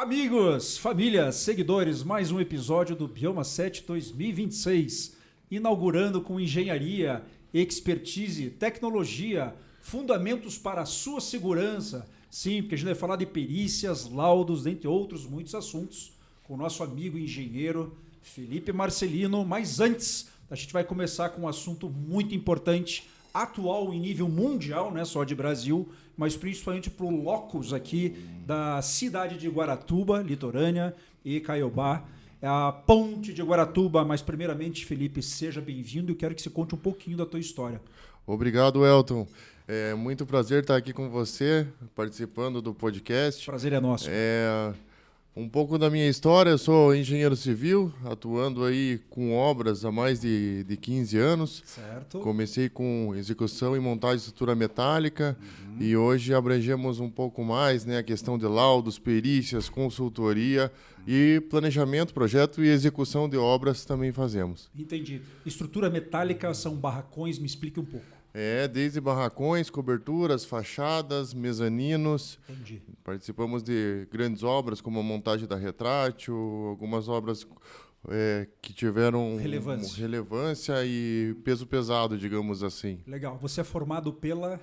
Amigos, famílias, seguidores, mais um episódio do Bioma 7 2026, inaugurando com engenharia, expertise, tecnologia, fundamentos para a sua segurança. Sim, porque a gente vai falar de perícias, laudos, dentre outros muitos assuntos, com o nosso amigo engenheiro Felipe Marcelino. Mas antes, a gente vai começar com um assunto muito importante, atual em nível mundial, não é só de Brasil, mas principalmente para o locus aqui da cidade de Guaratuba, litorânea, e Caiobá, a ponte de Guaratuba. Mas primeiramente, Felipe, seja bem-vindo e quero que você conte um pouquinho da tua história. Obrigado, Elton. É muito prazer estar aqui com você, participando do podcast. Prazer é nosso. Um pouco da minha história: eu sou engenheiro civil, atuando aí com obras há mais de 15 anos. Certo. Comecei com execução e montagem de estrutura metálica e hoje abrangemos um pouco mais, né, a questão de laudos, perícias, consultoria e planejamento, projeto e execução de obras também fazemos. Entendi. Estrutura metálica são barracões, me explique um pouco. Desde barracões, coberturas, fachadas, mezaninos. Entendi. Participamos de grandes obras, como a montagem da retrátil, algumas obras que tiveram relevância e peso pesado, digamos assim. Legal. Você é formado pela...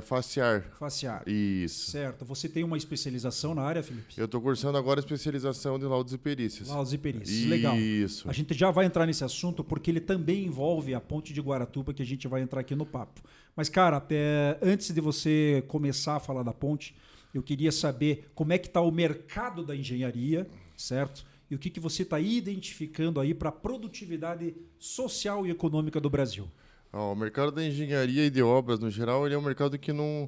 Faciar. Faciar. Isso. Certo. Você tem uma especialização na área, Felipe? Eu estou cursando agora a especialização de laudos e perícias. Laudos e perícias. Legal. Isso. A gente já vai entrar nesse assunto porque ele também envolve a ponte de Guaratuba, que a gente vai entrar aqui no papo. Mas, cara, antes de você começar a falar da ponte, eu queria saber como é que está o mercado da engenharia, certo? E o que você está identificando aí para a produtividade social e econômica do Brasil. O mercado da engenharia e de obras, no geral, ele é um mercado que não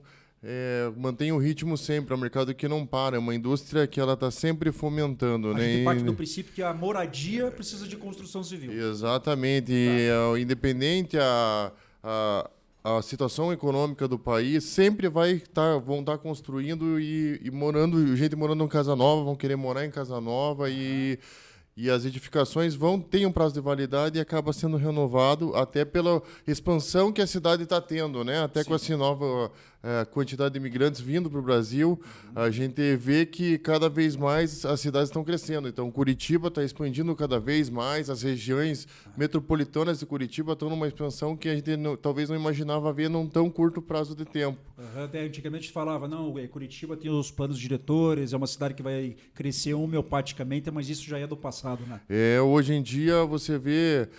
mantém o ritmo sempre, é um mercado que não para, é uma indústria que ela está sempre fomentando. A gente parte do princípio que a moradia precisa de construção civil. Exatamente, independente a situação econômica do país, sempre vão estar construindo e morando, gente morando em casa nova, vão querer morar em casa nova e as edificações têm um prazo de validade e acaba sendo renovado até pela expansão que a cidade está tendo, né? Até Sim. Com essa nova quantidade de imigrantes vindo para o Brasil, a gente vê que cada vez mais as cidades estão crescendo. Então, Curitiba está expandindo cada vez mais, as regiões metropolitanas de Curitiba estão numa expansão que a gente talvez não imaginava ver num tão curto prazo de tempo. Antigamente falava, não, Curitiba tem os planos diretores, é uma cidade que vai crescer homeopaticamente, mas isso já é do passado, né? Hoje em dia você vê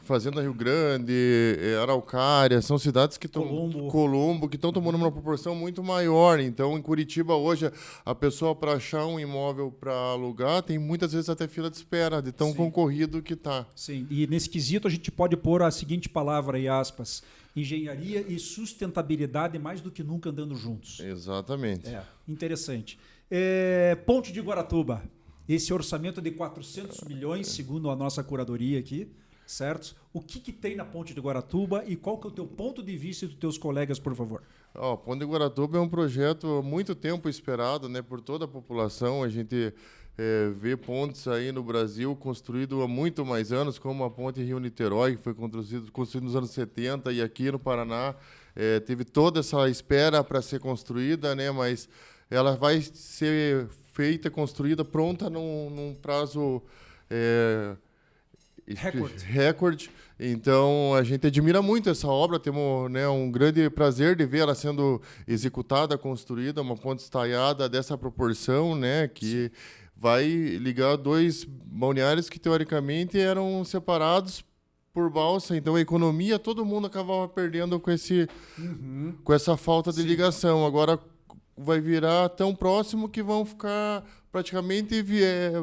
Fazenda Rio Grande, Araucária, são cidades que estão... Colombo, que estão tomando uma proporção muito maior. Então, em Curitiba, hoje, a pessoa, para achar um imóvel para alugar, tem muitas vezes até fila de espera, de tão Sim. concorrido que está. Sim, e nesse quesito a gente pode pôr a seguinte palavra, em aspas: engenharia e sustentabilidade mais do que nunca andando juntos. Exatamente. Interessante. Ponte de Guaratuba. Esse orçamento de 400 milhões, segundo a nossa curadoria aqui, certo? O que tem na ponte de Guaratuba e qual que é o teu ponto de vista e dos teus colegas, por favor? A ponte de Guaratuba é um projeto há muito tempo esperado, né, por toda a população. A gente vê pontes aí no Brasil construído há muito mais anos, como a ponte Rio-Niterói, que foi construída nos anos 70, e aqui no Paraná teve toda essa espera para ser construída, né, mas ela vai ser construída, pronta num prazo... recorde. Então, a gente admira muito essa obra, temos, né, um grande prazer de ver ela sendo executada, construída, uma ponte estaiada dessa proporção, né, que vai ligar dois balneários que, teoricamente, eram separados por balsa. Então, a economia, todo mundo acabava perdendo com essa falta de ligação. Agora, vai virar tão próximo que vão ficar praticamente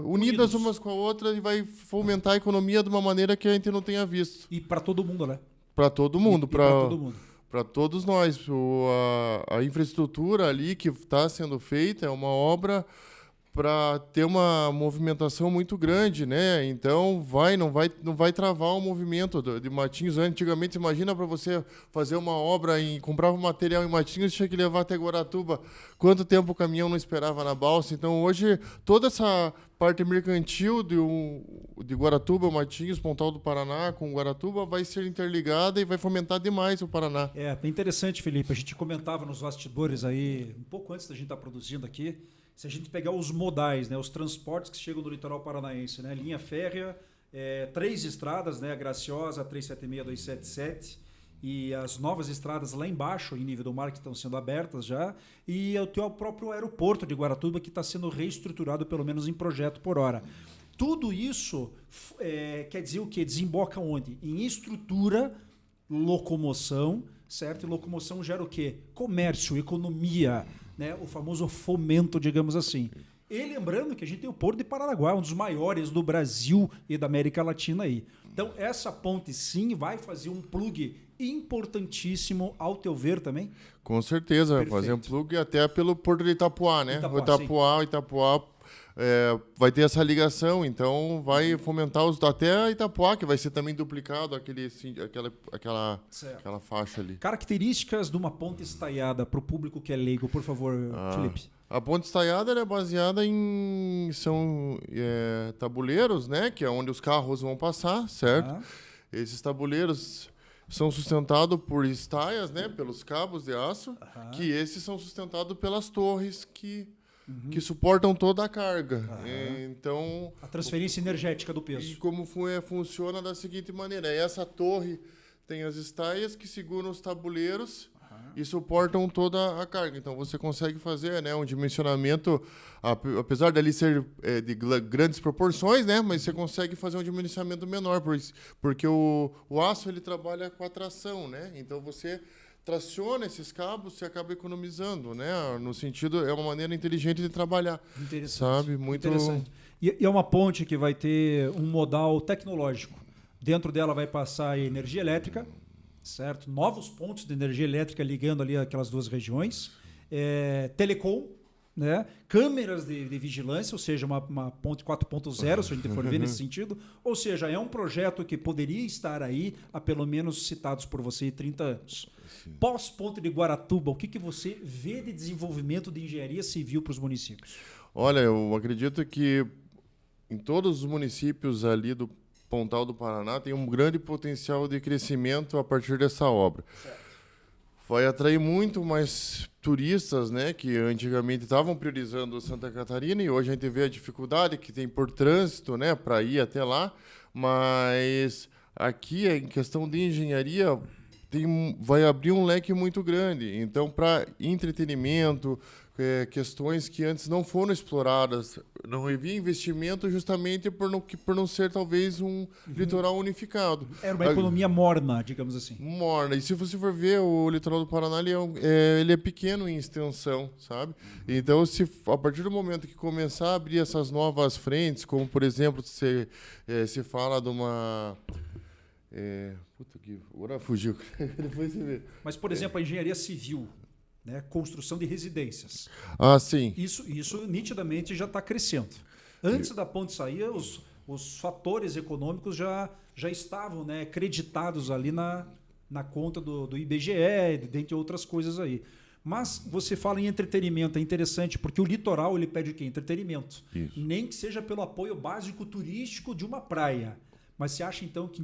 unidas umas com a outra e vai fomentar a economia de uma maneira que a gente não tenha visto. E para todo mundo, né? Para todo mundo. Para todos nós. A infraestrutura ali que está sendo feita é uma obra para ter uma movimentação muito grande, né? Então não vai travar o movimento de Matinhos. Antigamente, imagina, para você fazer uma obra comprar um material em Matinhos, tinha que levar até Guaratuba. Quanto tempo o caminhão não esperava na balsa? Então, hoje, toda essa parte mercantil de Guaratuba, Matinhos, Pontal do Paraná com Guaratuba vai ser interligada e vai fomentar demais o Paraná. É interessante, Felipe. A gente comentava nos bastidores aí, um pouco antes da gente estar produzindo aqui, se a gente pegar os modais, né, os transportes que chegam do litoral paranaense, né, linha férrea, 3 estradas, né, a Graciosa, a 376, 277, e as novas estradas lá embaixo, em nível do mar, que estão sendo abertas já, e o próprio aeroporto de Guaratuba, que está sendo reestruturado, pelo menos em projeto por hora. Tudo isso quer dizer o quê? Desemboca onde? Em estrutura, locomoção, certo? E locomoção gera o quê? Comércio, economia, né? O famoso fomento, digamos assim. E lembrando que a gente tem o Porto de Paranaguá, um dos maiores do Brasil e da América Latina aí. Então, essa ponte, sim, vai fazer um plug importantíssimo, ao teu ver também? Com certeza, vai fazer um plug até pelo Porto de Itapuá, né? Itapuá vai ter essa ligação, então vai fomentar até Itapuá, que vai ser também duplicado aquela faixa ali. Características de uma ponte estaiada para o público que é leigo, por favor, Felipe. A ponte estaiada é baseada em tabuleiros, né? Que é onde os carros vão passar, certo? Esses tabuleiros são sustentados por estaias, né? Pelos cabos de aço, que esses são sustentados pelas torres que suportam toda a carga. Então, a transferência energética do peso. E como funciona da seguinte maneira: essa torre tem as estaias que seguram os tabuleiros e suportam toda a carga. Então você consegue fazer, né, um dimensionamento, apesar dali ser de grandes proporções, né, mas você consegue fazer um dimensionamento menor, porque o aço ele trabalha com a tração, né? Então você traciona esses cabos, você acaba economizando, né? No sentido, é uma maneira inteligente de trabalhar. Interessante. Sabe? Muito interessante. E é uma ponte que vai ter um modal tecnológico. Dentro dela vai passar a energia elétrica, certo? Novos pontos de energia elétrica ligando ali aquelas duas regiões. Telecom, né? Câmeras de vigilância, ou seja, uma ponte 4.0, se a gente for ver nesse sentido. Ou seja, é um projeto que poderia estar aí há pelo menos citados por você 30 anos. Pós-ponte de Guaratuba, o que você vê de desenvolvimento de engenharia civil para os municípios? Olha, eu acredito que em todos os municípios ali do Pontal do Paraná tem um grande potencial de crescimento a partir dessa obra. Certo. Vai atrair muito mais turistas, né, que antigamente estavam priorizando Santa Catarina e hoje a gente vê a dificuldade que tem por trânsito, né, para ir até lá, mas aqui em questão de engenharia vai abrir um leque muito grande. Então, para entretenimento, questões que antes não foram exploradas, não havia investimento justamente por não ser talvez um litoral unificado. Era uma economia morna, digamos assim. Morna. E se você for ver, o litoral do Paraná ele é pequeno em extensão, sabe? Então, a partir do momento que começar a abrir essas novas frentes, como, por exemplo, se fala de uma... puta que... Agora fugiu. Depois você vê. Mas, por exemplo, a engenharia civil, né? Construção de residências. Sim. Isso nitidamente já está crescendo. Antes da ponte sair, os fatores econômicos já estavam, né, creditados ali na conta do IBGE, dentre outras coisas aí. Mas você fala em entretenimento, é interessante, porque o litoral ele pede o quê? Entretenimento. Isso. Nem que seja pelo apoio básico turístico de uma praia. Mas você acha, então, que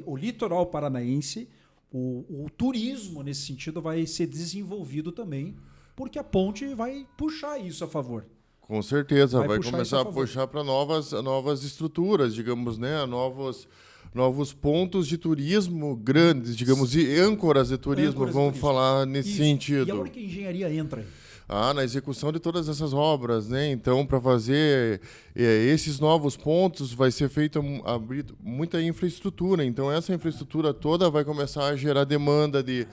o litoral paranaense, o turismo, nesse sentido, vai ser desenvolvido também, porque a ponte vai puxar isso a favor. Com certeza, vai começar a puxar para novas estruturas, digamos, né? Novos pontos de turismo grandes, digamos, e âncoras de turismo, vamos falar nesse sentido. E aonde que a engenharia entra? Na execução de todas essas obras, né? Então, para fazer esses novos pontos, vai ser feita muita infraestrutura. Então, essa infraestrutura toda vai começar a gerar demanda de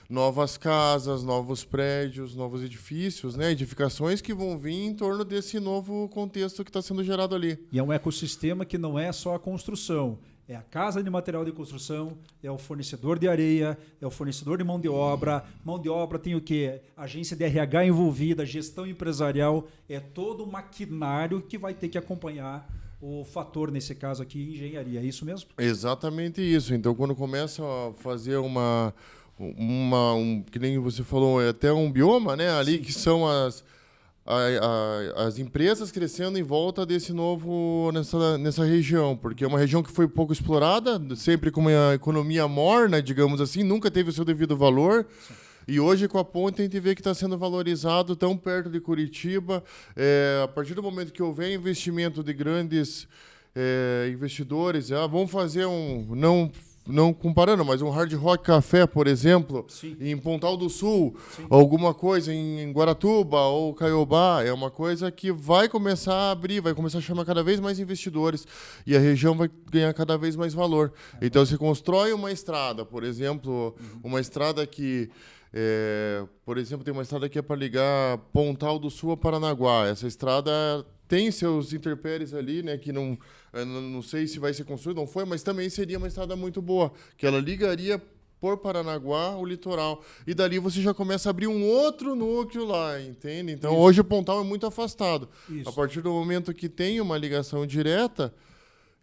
novas casas, novos prédios, novos edifícios, né? Edificações que vão vir em torno desse novo contexto que está sendo gerado ali. E é um ecossistema que não é só a construção. É a casa de material de construção, é o fornecedor de areia, é o fornecedor de mão de obra. Mão de obra tem o quê? Agência de RH envolvida, gestão empresarial. É todo o maquinário que vai ter que acompanhar o fator, nesse caso aqui, engenharia. É isso mesmo? Exatamente isso. Então, quando começa a fazer que nem você falou, até um bioma, né? Ali que são as empresas crescendo em volta desse novo nessa região, porque é uma região que foi pouco explorada, sempre com uma economia morna, digamos assim, nunca teve o seu devido valor. E hoje, com a ponte, a gente vê que está sendo valorizado tão perto de Curitiba. A partir do momento que houver investimento de grandes investidores, vamos fazer não comparando, mas um Hard Rock Café, por exemplo, Sim. em Pontal do Sul, Sim. alguma coisa em Guaratuba ou Caiobá, é uma coisa que vai começar a abrir, vai começar a chamar cada vez mais investidores e a região vai ganhar cada vez mais valor. Então, você constrói uma estrada, por exemplo, uma estrada que... por exemplo, tem uma estrada que é para ligar Pontal do Sul a Paranaguá. Essa estrada tem seus intempéries ali, né, que não sei se vai ser construída, não foi, mas também seria uma estrada muito boa, que ela ligaria por Paranaguá o litoral. E dali você já começa a abrir um outro núcleo lá, entende? Então, hoje o Pontal é muito afastado. Isso. A partir do momento que tem uma ligação direta,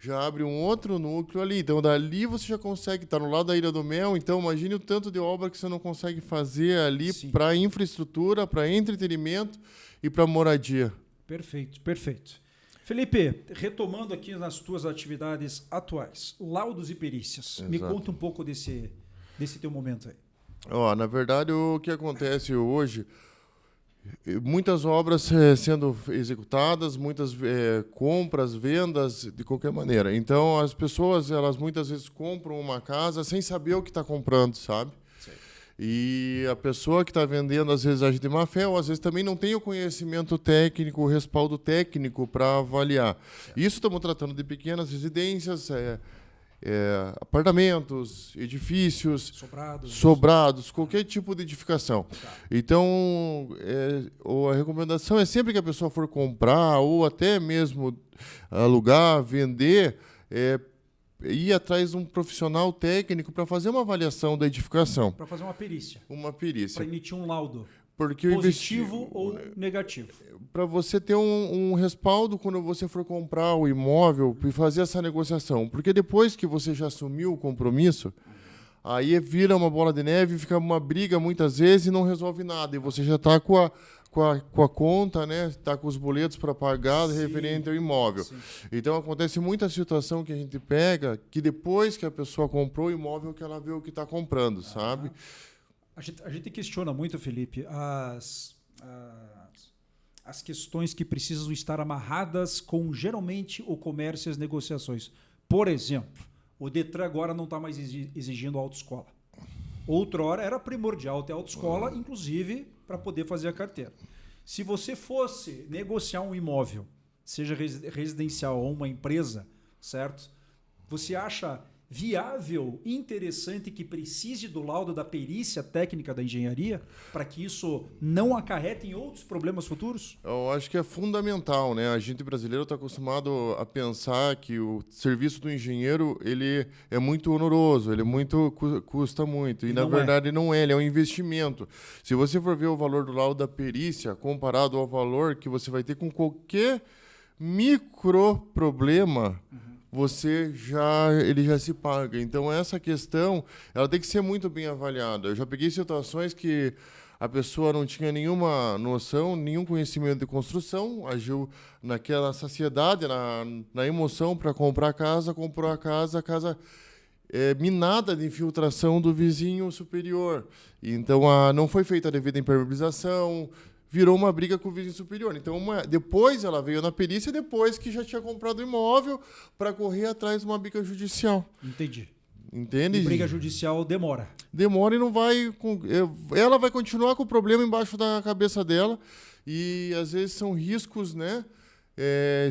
já abre um outro núcleo ali. Então, dali você já consegue estar no lado da Ilha do Mel. Então, imagine o tanto de obra que você não consegue fazer ali para infraestrutura, para entretenimento e para moradia. Perfeito, perfeito. Felipe, retomando aqui nas tuas atividades atuais, laudos e perícias. Exato. Me conta um pouco desse teu momento aí. Na verdade, o que acontece hoje... Muitas obras sendo executadas, muitas compras, vendas, de qualquer maneira. Então, as pessoas, elas muitas vezes compram uma casa sem saber o que está comprando, sabe? Sim. E a pessoa que está vendendo, às vezes, age de má fé, ou às vezes também não tem o conhecimento técnico, o respaldo técnico para avaliar. Certo. Isso estamos tratando de pequenas residências, apartamentos, edifícios, sobrados, qualquer tipo de edificação. Tá. Então, a recomendação é sempre que a pessoa for comprar ou até mesmo alugar, vender, ir atrás de um profissional técnico para fazer uma avaliação da edificação. Para fazer uma perícia. Uma perícia. Para emitir um laudo. Porque positivo ou negativo. Para você ter um respaldo quando você for comprar o imóvel e fazer essa negociação. Porque depois que você já assumiu o compromisso, aí vira uma bola de neve, fica uma briga muitas vezes e não resolve nada. E você já está com a conta, né? Está com os boletos para pagar referente ao imóvel. Sim. Então, acontece muita situação que a gente pega que depois que a pessoa comprou o imóvel que ela vê o que está comprando, sabe? A gente questiona muito, Felipe, as questões que precisam estar amarradas com, geralmente, o comércio e as negociações. Por exemplo, o Detran agora não está mais exigindo autoescola. Outrora era primordial ter autoescola, inclusive, para poder fazer a carteira. Se você fosse negociar um imóvel, seja residencial ou uma empresa, certo? Você acha viável, interessante, que precise do laudo da perícia técnica da engenharia para que isso não acarrete em outros problemas futuros? Eu acho que é fundamental, né? A gente brasileiro está acostumado a pensar que o serviço do engenheiro ele é muito oneroso, ele custa muito. E na verdade não é, ele é um investimento. Se você for ver o valor do laudo da perícia comparado ao valor que você vai ter com qualquer micro problema, ele já se paga. Então, essa questão ela tem que ser muito bem avaliada. Eu já peguei situações que a pessoa não tinha nenhuma noção, nenhum conhecimento de construção, agiu naquela saciedade, na emoção para comprar a casa, comprou a casa minada de infiltração do vizinho superior. Então, não foi feita a devida impermeabilização, virou uma briga com o vizinho superior. Então, depois ela veio na perícia, depois que já tinha comprado o imóvel, para correr atrás de uma briga judicial. Entendi. Entende? E briga judicial demora. Demora e não vai... Ela vai continuar com o problema embaixo da cabeça dela. E, às vezes, são riscos, né?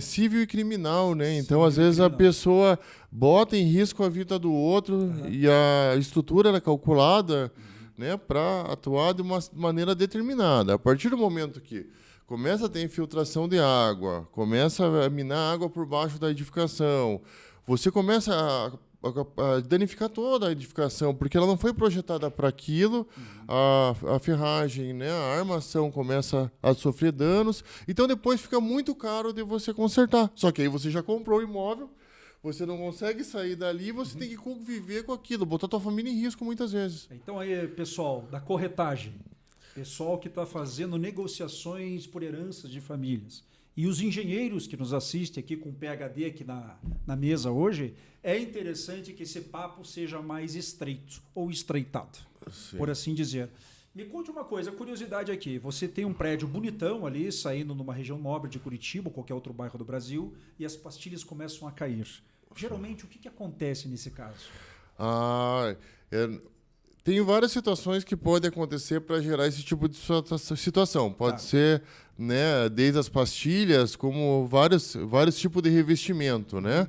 Civil e criminal, né? Então, às vezes, a pessoa bota em risco a vida do outro e a estrutura é calculada, né, para atuar de uma maneira determinada. A partir do momento que começa a ter infiltração de água, começa a minar água por baixo da edificação, você começa a danificar toda a edificação, porque ela não foi projetada para aquilo, a ferragem, né, a armação começa a sofrer danos, então depois fica muito caro de você consertar. Só que aí você já comprou o imóvel, você não consegue sair dali, você tem que conviver com aquilo, botar tua família em risco muitas vezes. Então aí, pessoal da corretagem, pessoal que está fazendo negociações por heranças de famílias, e os engenheiros que nos assistem aqui com o PhD aqui na mesa hoje, é interessante que esse papo seja mais estreito ou estreitado, por assim dizer. Me conte uma coisa, curiosidade aqui. Você tem um prédio bonitão ali, saindo numa região nobre de Curitiba, ou qualquer outro bairro do Brasil, e as pastilhas começam a cair. Geralmente, o que acontece nesse caso? Tem várias situações que podem acontecer para gerar esse tipo de situação. Pode ser, né, desde as pastilhas, como vários tipos de revestimento, né?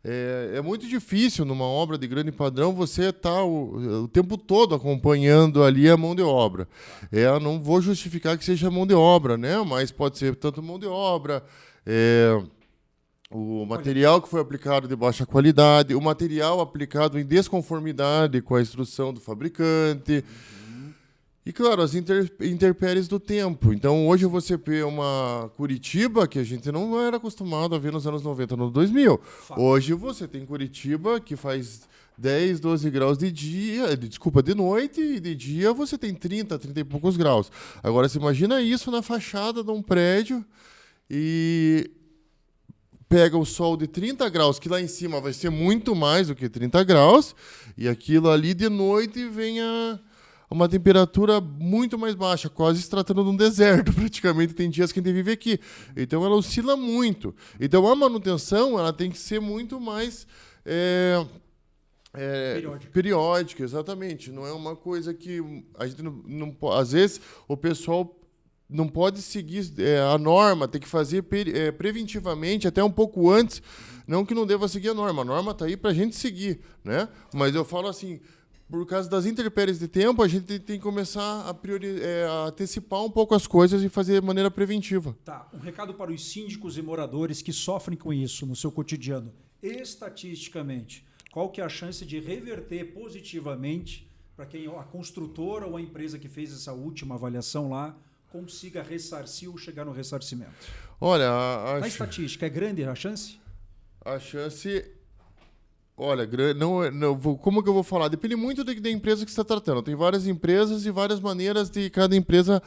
É muito difícil, numa obra de grande padrão, você estar o tempo todo acompanhando ali a mão de obra. Eu não vou justificar que seja mão de obra, né? Mas pode ser tanto mão de obra, o material que foi aplicado de baixa qualidade, o material aplicado em desconformidade com a instrução do fabricante. E, claro, as intempéries do tempo. Então, hoje você vê uma Curitiba que a gente não era acostumado a ver nos anos 90, no 2000. Hoje você tem Curitiba que faz 10, 12 graus de noite, e de dia você tem 30 e poucos graus. Agora, você imagina isso na fachada de um prédio e pega o sol de 30 graus, que lá em cima vai ser muito mais do que 30 graus, e aquilo ali de noite vem uma temperatura muito mais baixa, quase se tratando de um deserto, praticamente. Tem dias que a gente vive aqui. Então, ela oscila muito. Então, a manutenção ela tem que ser muito mais periódica, exatamente. Não é uma coisa que a gente não às vezes, o pessoal não pode seguir a norma, tem que fazer preventivamente, até um pouco antes. Não que não deva seguir a norma está aí para a gente seguir, né? Mas eu falo assim, por causa das intempéries de tempo, a gente tem que começar a antecipar um pouco as coisas e fazer de maneira preventiva. Tá, um recado para os síndicos e moradores que sofrem com isso no seu cotidiano. Estatisticamente, qual que é a chance de reverter positivamente para quem a construtora ou a empresa que fez essa última avaliação lá consiga ressarcir ou chegar no ressarcimento? Olha, na estatística, é grande a chance? A chance... Olha, como que eu vou falar? Depende muito da empresa que você está tratando. Tem várias empresas e várias maneiras de cada empresa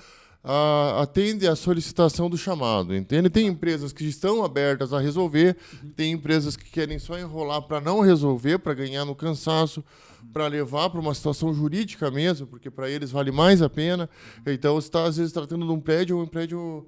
atende à solicitação do chamado, entende? Tem empresas que estão abertas a resolver, tem empresas que querem só enrolar para não resolver, para ganhar no cansaço, para levar para uma situação jurídica mesmo, porque para eles vale mais a pena. Então, você está, às vezes, tratando de um prédio...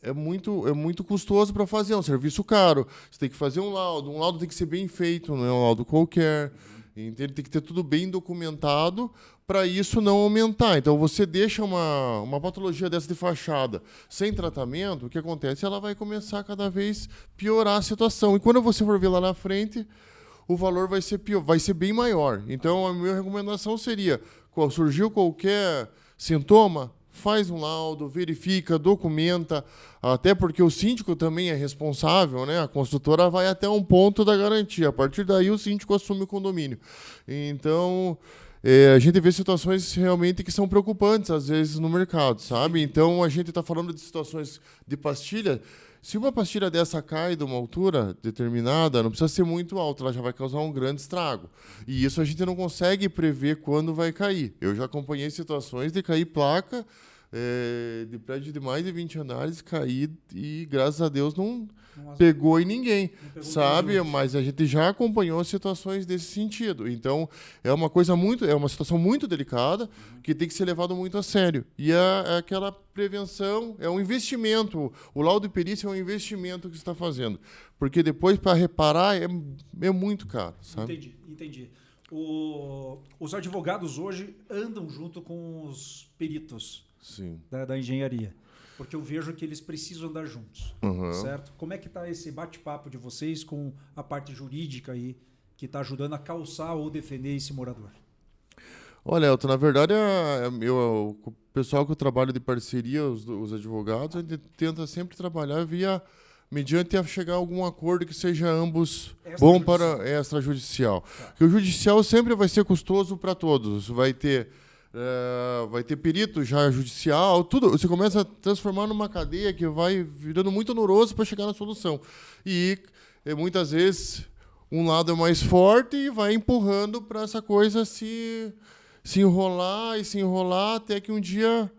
É muito custoso para fazer, é um serviço caro. Você tem que fazer um laudo tem que ser bem feito, não é um laudo qualquer. Entende? Tem que ter tudo bem documentado para isso não aumentar. Então, você deixa uma patologia dessa de fachada sem tratamento, o que acontece? Ela vai começar a cada vez piorar a situação. E quando você for ver lá na frente, o valor vai ser bem maior. Então, a minha recomendação seria, surgiu qualquer sintoma, faz um laudo, verifica, documenta, até porque o síndico também é responsável, né? A construtora vai até um ponto da garantia. A partir daí, o síndico assume o condomínio. Então, a gente vê situações realmente que são preocupantes, às vezes, no mercado, sabe? Então, a gente está falando de situações de pastilha. Se uma pastilha dessa cai de uma altura determinada, não precisa ser muito alta, ela já vai causar um grande estrago. E isso a gente não consegue prever quando vai cair. Eu já acompanhei situações de cair placa de prédio de mais de 20 andares, cair e, graças a Deus, não pegou em ninguém, sabe? Mas a gente já acompanhou situações desse sentido. Então, é uma situação muito delicada que tem que ser levado muito a sério. E aquela prevenção é um investimento. O laudo de perícia é um investimento que você está fazendo. Porque depois, para reparar, é muito caro, sabe? Entendi. Os advogados hoje andam junto com os peritos. Sim. Da engenharia. Porque eu vejo que eles precisam andar juntos. Certo? Como é que está esse bate-papo de vocês com a parte jurídica aí que está ajudando a calçar ou defender esse morador? Olha, Elton, na verdade, o pessoal que eu trabalho de parceria, os advogados, a gente tenta sempre trabalhar mediante chegar a algum acordo que seja ambos bom para extrajudicial. Porque o judicial sempre vai ser custoso para todos. Vai ter perito já judicial, tudo. Você começa a transformar numa cadeia que vai virando muito onoroso para chegar na solução. E muitas vezes um lado é mais forte e vai empurrando para essa coisa se enrolar até que um dia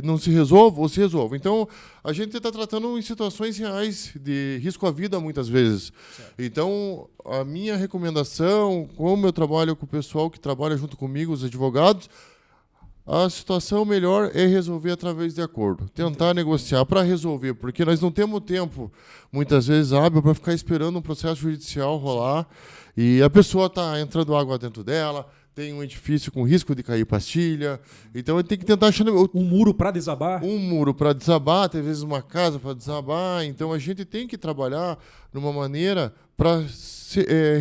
não se resolva ou se resolva. Então, a gente está tratando em situações reais de risco à vida muitas vezes. Certo. Então, a minha recomendação, como eu trabalho com o pessoal que trabalha junto comigo, os advogados, a situação melhor é resolver através de acordo. Tentar negociar para resolver, porque nós não temos tempo, muitas vezes, hábil para ficar esperando um processo judicial rolar e a pessoa está entrando água dentro dela, tem um edifício com risco de cair pastilha, então ele tem que tentar achar um muro para desabar. Um muro para desabar, às vezes uma casa para desabar, então a gente tem que trabalhar de uma maneira para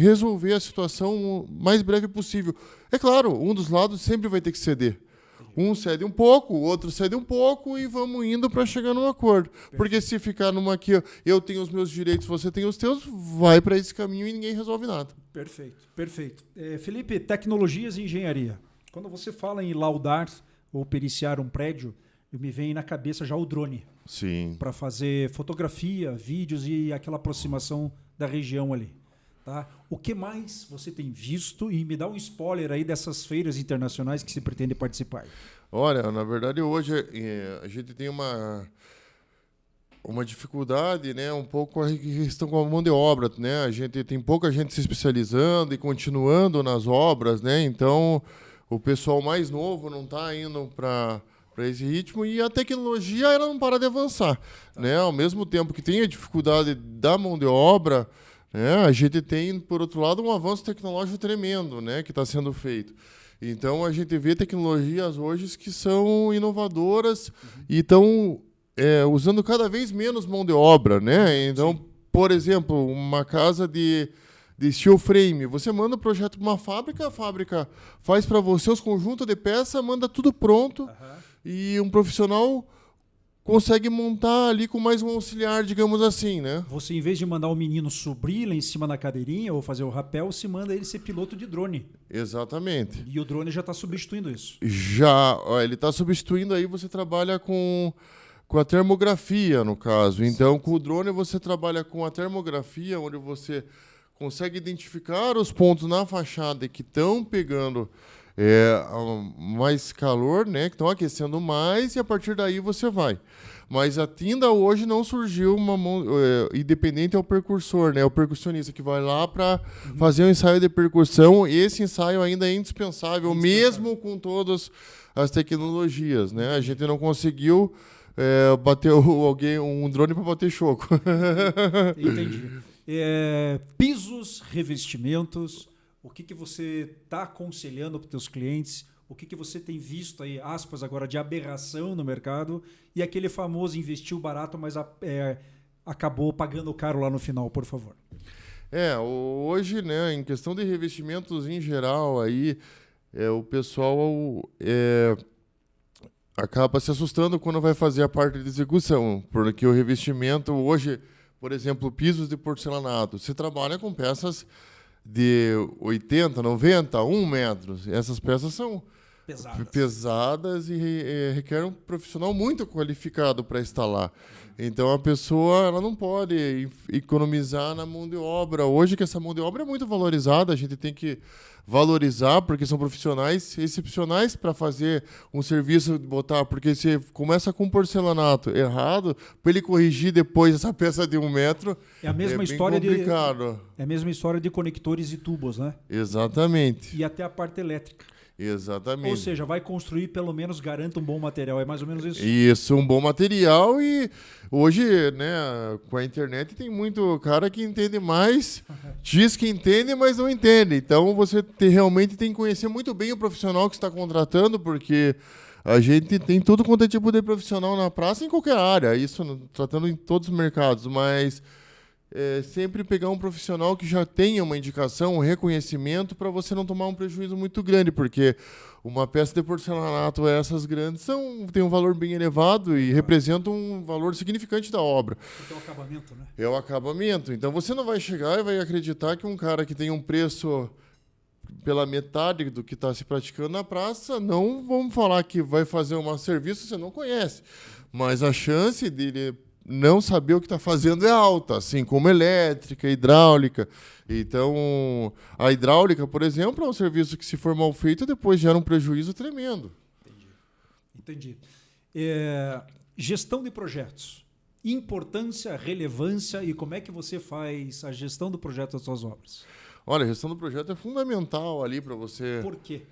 resolver a situação o mais breve possível. É claro, um dos lados sempre vai ter que ceder. Um cede um pouco, o outro cede um pouco e vamos indo para chegar num acordo. Perfeito. Porque se ficar numa aqui, eu tenho os meus direitos, você tem os teus, vai para esse caminho e ninguém resolve nada. Perfeito, perfeito. Felipe, tecnologias e engenharia. Quando você fala em laudar ou periciar um prédio, me vem na cabeça já o drone. Sim. Para fazer fotografia, vídeos e aquela aproximação da região ali. Tá? O que mais você tem visto? E me dá um spoiler aí dessas feiras internacionais que você pretende participar. Olha, na verdade, hoje a gente tem uma dificuldade, né, um pouco a questão com a mão de obra, né? A gente tem pouca gente se especializando e continuando nas obras, né? Então, o pessoal mais novo não está indo para esse ritmo e a tecnologia ela não para de avançar, né? Ao mesmo tempo que tem a dificuldade da mão de obra, a gente tem, por outro lado, um avanço tecnológico tremendo, né, que está sendo feito. Então, a gente vê tecnologias hoje que são inovadoras e estão usando cada vez menos mão de obra, né? Então, sim. Por exemplo, uma casa de steel frame, você manda o projeto para uma fábrica, a fábrica faz para você os conjuntos de peça, manda tudo pronto e um profissional consegue montar ali com mais um auxiliar, digamos assim, né? Você, em vez de mandar o menino subir lá em cima na cadeirinha ou fazer o rapel, se manda ele ser piloto de drone. Exatamente. E o drone já está substituindo isso. Já, ele está substituindo, aí você trabalha com a termografia, no caso. Então, com o drone você trabalha com a termografia, onde você consegue identificar os pontos na fachada que estão pegando mais calor, né, que estão aquecendo mais, e a partir daí você vai. Mas ainda hoje não surgiu uma mão independente ao percursor, né, o percussionista que vai lá para fazer um ensaio de percussão. Esse ensaio ainda é indispensável, mesmo com todas as tecnologias, né? A gente não conseguiu bater um drone para bater choco. Entendi. Pisos, revestimentos. O que você está aconselhando para os teus clientes? O que você tem visto aí, aspas, agora, de aberração no mercado? E aquele famoso investiu barato, mas acabou pagando caro lá no final, por favor. Hoje, né, em questão de revestimentos em geral, aí, o pessoal acaba se assustando quando vai fazer a parte de execução, porque o revestimento hoje, por exemplo, pisos de porcelanato, você trabalha com peças de 80, 90, 1 metro. Essas peças são pesadas e requerem um profissional muito qualificado para instalar. Então, a pessoa ela não pode economizar na mão de obra. Hoje, que essa mão de obra é muito valorizada, a gente tem que valorizar, porque são profissionais excepcionais para fazer um serviço, porque você começa com porcelanato errado, para ele corrigir depois essa peça de 1 metro, é a mesma história complicado. É a mesma história de conectores e tubos, né? Exatamente. E até a parte elétrica. Exatamente. Ou seja, vai construir, pelo menos garanta um bom material. É mais ou menos isso? Isso, um bom material. E hoje, né, com a internet tem muito cara que entende mais, diz que entende, mas não entende. Então você realmente tem que conhecer muito bem o profissional que está contratando, porque a gente tem todo quanto é tipo de profissional na praça, em qualquer área, isso tratando em todos os mercados, mas sempre pegar um profissional que já tenha uma indicação, um reconhecimento, para você não tomar um prejuízo muito grande, porque uma peça de porcelanato, essas grandes, tem um valor bem elevado e representam um valor significante da obra. Porque é o acabamento, né? É o acabamento. Então você não vai chegar e vai acreditar que um cara que tem um preço pela metade do que está se praticando na praça, não vamos falar que vai fazer um serviço que você não conhece, mas a chance dele não saber o que está fazendo é alta, assim como elétrica, hidráulica. Então, a hidráulica, por exemplo, é um serviço que, se for mal feito, depois gera um prejuízo tremendo. Entendi. Gestão de projetos. Importância, relevância e como é que você faz a gestão do projeto das suas obras? Olha, a gestão do projeto é fundamental ali para você... Por quê?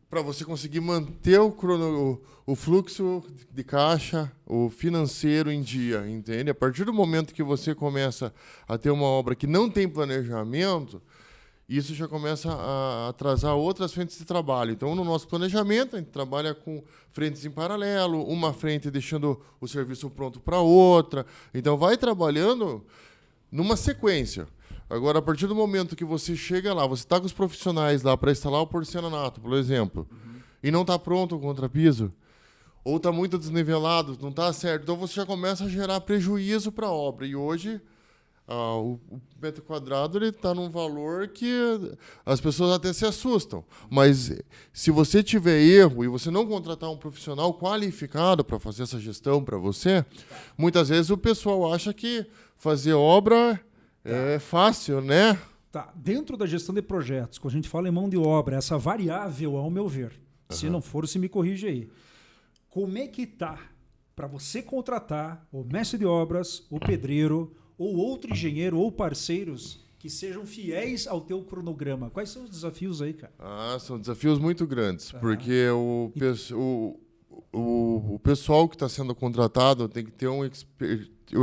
para você conseguir manter o fluxo de caixa, o financeiro em dia, entende? A partir do momento que você começa a ter uma obra que não tem planejamento, isso já começa a atrasar outras frentes de trabalho. Então, no nosso planejamento, a gente trabalha com frentes em paralelo, uma frente deixando o serviço pronto para outra. Então, vai trabalhando numa sequência. Agora, a partir do momento que você chega lá, você está com os profissionais lá para instalar o porcelanato, por exemplo, e não está pronto o contrapiso, ou está muito desnivelado, não está certo, então você já começa a gerar prejuízo para a obra. E hoje, o metro quadrado está num valor que as pessoas até se assustam. Mas se você tiver erro e você não contratar um profissional qualificado para fazer essa gestão para você, muitas vezes o pessoal acha que fazer obra é fácil, né? Tá. Dentro da gestão de projetos, quando a gente fala em mão de obra, essa variável, ao meu ver, se não for, você me corrige aí. Como é que tá para você contratar o mestre de obras, o pedreiro, ou outro engenheiro, ou parceiros que sejam fiéis ao teu cronograma? Quais são os desafios aí, cara? São desafios muito grandes, porque o pessoal que está sendo contratado tem que ter uma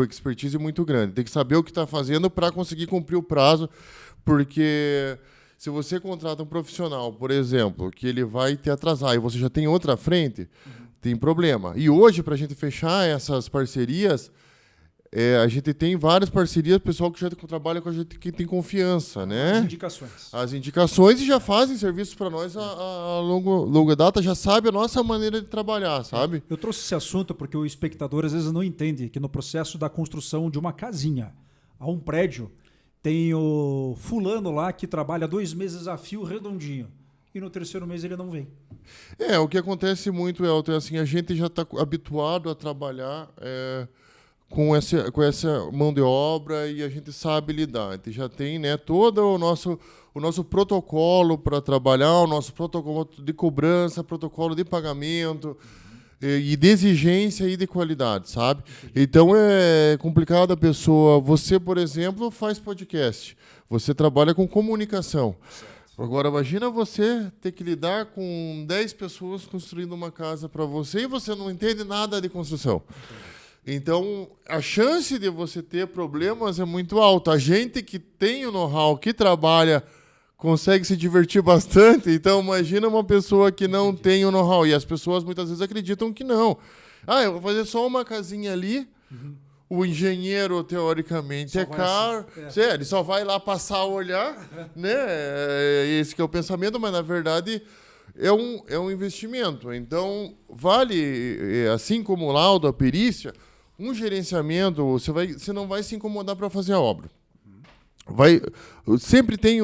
expertise muito grande, tem que saber o que está fazendo para conseguir cumprir o prazo, porque se você contrata um profissional, por exemplo, que ele vai te atrasar e você já tem outra frente, tem problema. E hoje, para a gente fechar essas parcerias, a gente tem várias parcerias, pessoal que já trabalha com a gente, que tem confiança, né? As indicações. As indicações e já fazem serviços para nós a longa data, já sabe a nossa maneira de trabalhar, sabe? Eu trouxe esse assunto porque o espectador às vezes não entende que no processo da construção de uma casinha a um prédio, tem o fulano lá que trabalha 2 meses a fio redondinho e no 3º mês ele não vem. O que acontece muito, Elton, é assim, a gente já está habituado a trabalhar com essa mão de obra e a gente sabe lidar. A gente já tem, né, todo o nosso protocolo para trabalhar, o nosso protocolo de cobrança, protocolo de pagamento e de exigência e de qualidade, sabe? Então é complicado a pessoa. Você, por exemplo, faz podcast. Você trabalha com comunicação. Agora, imagina você ter que lidar com 10 pessoas construindo uma casa para você e você não entende nada de construção. Então, a chance de você ter problemas é muito alta. A gente que tem o know-how, que trabalha, consegue se divertir bastante. Então, imagina uma pessoa que não tem o know-how. E as pessoas muitas vezes acreditam que não. Eu vou fazer só uma casinha ali. O engenheiro, teoricamente, só é caro. Ele só vai lá passar a olhar. Né? Esse que é o pensamento, mas, na verdade, é um investimento. Então, vale, assim como o laudo, a perícia, um gerenciamento, você não vai se incomodar para fazer a obra. Sempre tem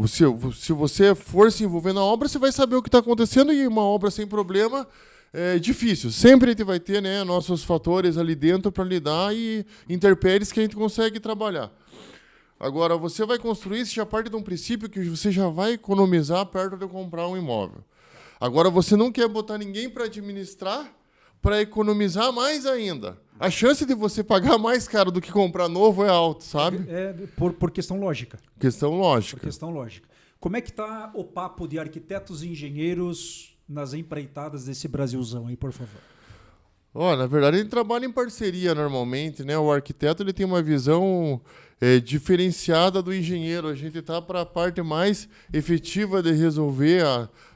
se você for se envolver na obra, você vai saber o que está acontecendo, e uma obra sem problema é difícil. Sempre a gente vai ter, né, nossos fatores ali dentro para lidar e intempéries que a gente consegue trabalhar. Agora, você vai construir, você já parte de um princípio que você já vai economizar perto de comprar um imóvel. Agora, você não quer botar ninguém para administrar, para economizar mais ainda. A chance de você pagar mais caro do que comprar novo é alta, sabe? Por questão lógica. Questão lógica. Por questão lógica. Como é que está o papo de arquitetos e engenheiros nas empreitadas desse Brasilzão aí, por favor? Na verdade, a gente trabalha em parceria normalmente, né? O arquiteto ele tem uma visão diferenciada do engenheiro. A gente está para a parte mais efetiva de resolver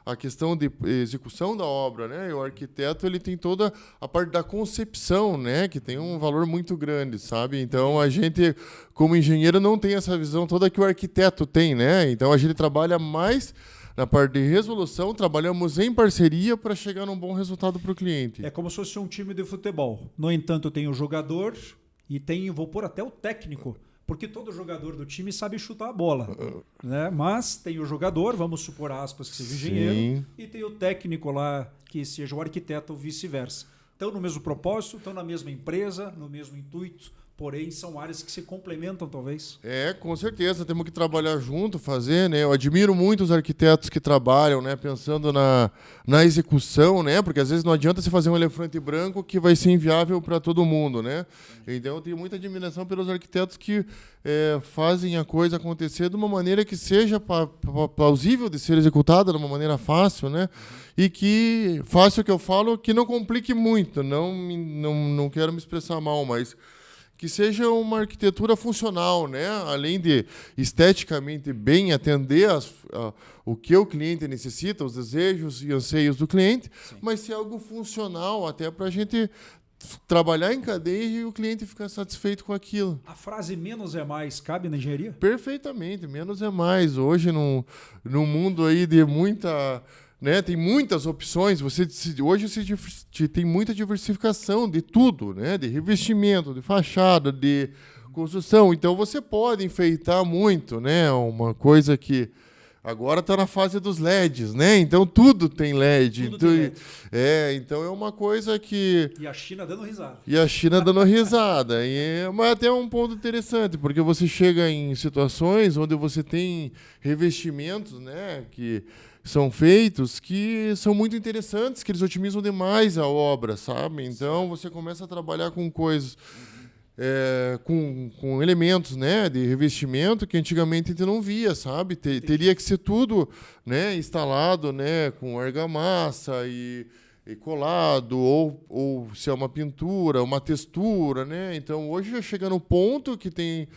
a questão de execução da obra, né? E o arquiteto ele tem toda a parte da concepção, né? Que tem um valor muito grande, sabe? Então, a gente, como engenheiro, não tem essa visão toda que o arquiteto tem, né? Então, a gente trabalha mais na parte de resolução, trabalhamos em parceria para chegar num bom resultado para o cliente. É como se fosse um time de futebol. No entanto, tem o jogador e vou pôr até o técnico, porque todo jogador do time sabe chutar a bola. Né? Mas tem o jogador, vamos supor aspas que seja o engenheiro, e tem o técnico lá, que seja o arquiteto ou vice-versa. Estão no mesmo propósito, estão na mesma empresa, no mesmo intuito, porém são áreas que se complementam, talvez. Com certeza, temos que trabalhar junto, fazer, né? Eu admiro muito os arquitetos que trabalham, né? Pensando na execução, né? Porque às vezes não adianta você fazer um elefante branco que vai ser inviável para todo mundo, né? Então eu tenho muita admiração pelos arquitetos que fazem a coisa acontecer de uma maneira que seja plausível de ser executada, de uma maneira fácil, né? E que, fácil que eu falo, que não complique muito, não quero me expressar mal, mas que seja uma arquitetura funcional, né? Além de esteticamente bem atender o que o cliente necessita, os desejos e anseios do cliente, sim, mas ser algo funcional até para a gente trabalhar em cadeia e o cliente ficar satisfeito com aquilo. A frase menos é mais cabe na engenharia? Perfeitamente, menos é mais. Hoje, no mundo aí de muita... Né, tem muitas opções, hoje você tem muita diversificação de tudo, né, de revestimento, de fachada, de construção. Então você pode enfeitar muito, né, uma coisa que agora está na fase dos LEDs, né? Então tudo tem LED. Tudo tem LED. Então é uma coisa que... E a China dando risada. Mas até é um ponto interessante, porque você chega em situações onde você tem revestimentos, né, que são feitos que são muito interessantes, que eles otimizam demais a obra, sabe? Então você começa a trabalhar com coisas, com elementos, né, de revestimento que antigamente a gente não via, sabe? Teria que ser tudo, né, instalado, né, com argamassa e colado, ou se é uma pintura, uma textura, né? Então hoje já chega no ponto que tem...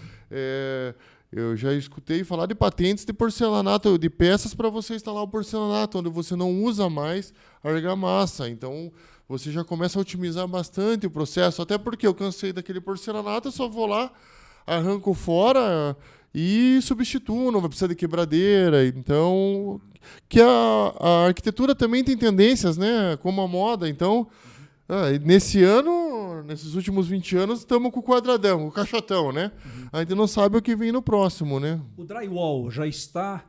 Eu já escutei falar de patentes de porcelanato, de peças para você instalar o porcelanato, onde você não usa mais argamassa. Então, você já começa a otimizar bastante o processo. Até porque eu cansei daquele porcelanato, eu só vou lá, arranco fora e substituo, não vai precisar de quebradeira. Então, que a arquitetura também tem tendências, né? Como a moda. Então, nesses últimos 20 anos, estamos com o quadradão, o caixotão, né? A gente não sabe o que vem no próximo, né? O drywall já está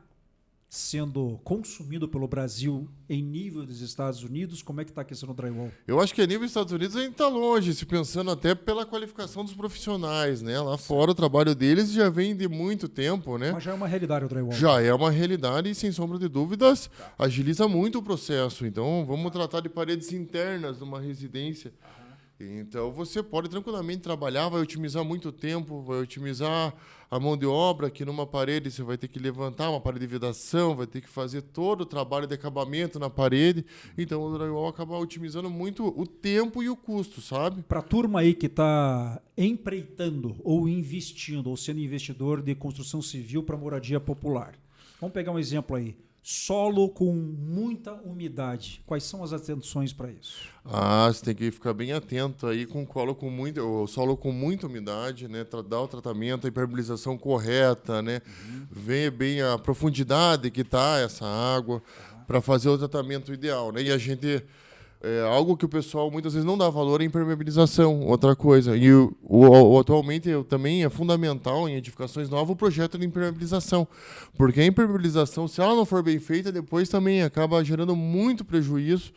sendo consumido pelo Brasil em nível dos Estados Unidos? Como é que está a questão do drywall? Eu acho que a nível dos Estados Unidos a gente está longe, se pensando até pela qualificação dos profissionais, né? Lá fora o trabalho deles já vem de muito tempo, né? Mas já é uma realidade o drywall. Já é uma realidade e, sem sombra de dúvidas, agiliza muito o processo. Então, vamos tratar de paredes internas de uma residência. Então, você pode tranquilamente trabalhar, vai otimizar muito tempo, vai otimizar a mão de obra, que numa parede você vai ter que levantar uma parede de vedação, vai ter que fazer todo o trabalho de acabamento na parede. Então, o drywall acaba otimizando muito o tempo e o custo, sabe? Para a turma aí que está empreitando ou investindo, ou sendo investidor de construção civil para moradia popular. Vamos pegar um exemplo aí. Solo com muita umidade. Quais são as atenções para isso? Você tem que ficar bem atento aí com o solo com muita umidade, né? Dar o tratamento, a impermeabilização correta, né? Ver bem a profundidade que está essa água para fazer o tratamento ideal, né? E a gente... algo que o pessoal muitas vezes não dá valor é a impermeabilização, outra coisa. E atualmente também é fundamental em edificações novas o projeto de impermeabilização. Porque a impermeabilização, se ela não for bem feita, depois também acaba gerando muito prejuízo,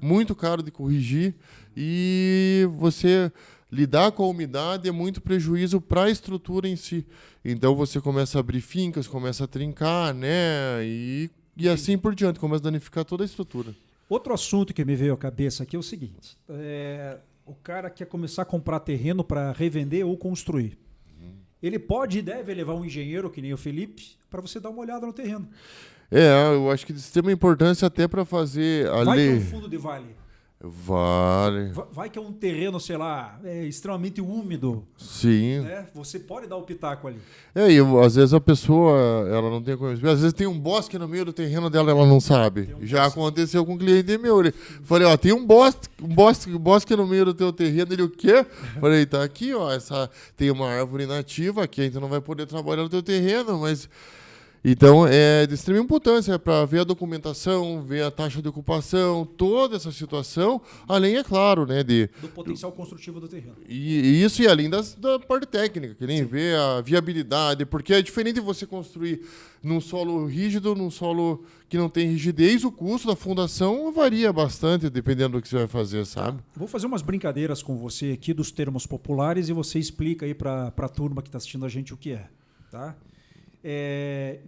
muito caro de corrigir. E você lidar com a umidade é muito prejuízo para a estrutura em si. Então você começa a abrir fincas, começa a trincar, né? E assim por diante, começa a danificar toda a estrutura. Outro assunto que me veio à cabeça aqui é o seguinte. O cara quer começar a comprar terreno para revender ou construir. Ele pode e deve levar um engenheiro, que nem o Felipe, para você dar uma olhada no terreno. Eu acho que isso tem uma importância até para fazer a lei. Vai para o fundo de vale. Vale. Vai que é um terreno, sei lá, extremamente úmido. Sim. Né? Você pode dar o pitaco ali. E às vezes a pessoa ela não tem conhecimento. Às vezes tem um bosque no meio do terreno dela, ela não sabe. Já aconteceu com um cliente meu. Falei, tem um bosque no meio do teu terreno. Ele, o quê? Falei, tá aqui, tem uma árvore nativa aqui, a gente não vai poder trabalhar no teu terreno, mas... Então, é de extrema importância para ver a documentação, ver a taxa de ocupação, toda essa situação, além, é claro, né, do potencial construtivo do terreno. E isso e além da parte técnica, que nem ver a viabilidade, porque é diferente você construir num solo rígido, num solo que não tem rigidez, o custo da fundação varia bastante, dependendo do que você vai fazer, sabe? Vou fazer umas brincadeiras com você aqui dos termos populares e você explica aí para a turma que está assistindo a gente o que é, tá?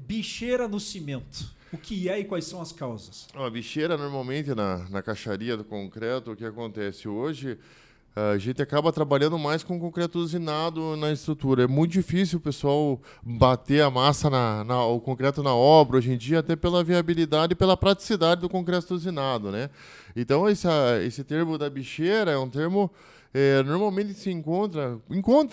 Bicheira no cimento. O que é e quais são as causas? A bicheira, normalmente, na caixaria do concreto, o que acontece hoje, a gente acaba trabalhando mais com concreto usinado na estrutura. É muito difícil o pessoal bater a massa, o concreto na obra, hoje em dia, até pela viabilidade e pela praticidade do concreto usinado, né? Então, esse termo da bicheira é um termo... normalmente se encontra